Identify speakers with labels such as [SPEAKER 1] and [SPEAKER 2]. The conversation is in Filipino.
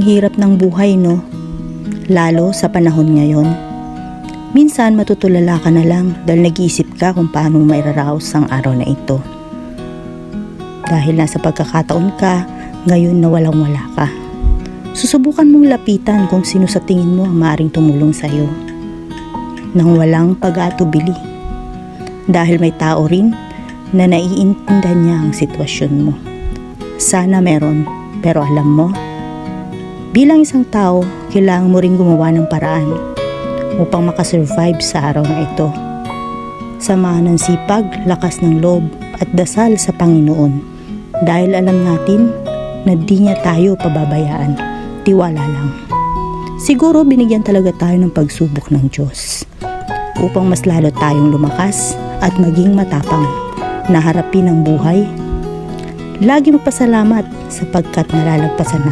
[SPEAKER 1] Ang hirap ng buhay, no? Lalo sa panahon ngayon. Minsan matutulala ka na lang dahil nag-iisip ka kung paano mairaraos ang araw na ito. Dahil nasa pagkakataon ka, ngayon na walang-wala ka. Susubukan mong lapitan kung sino sa tingin mo ang maaaring tumulong sa iyo. Nang walang pag-aatubili. Dahil may tao rin na naiintindihan niya ang sitwasyon mo. Sana meron, pero alam mo, bilang isang tao, kailangan mo rin gumawa ng paraan upang makasurvive sa araw na ito. Samahan ng sipag, lakas ng loob at dasal sa Panginoon dahil alam natin na di niya tayo pababayaan. Tiwala lang. Siguro binigyan talaga tayo ng pagsubok ng Diyos upang mas lalo tayong lumakas at maging matapang na harapin ang buhay. Lagi magpasalamat sapagkat nalalagpasan natin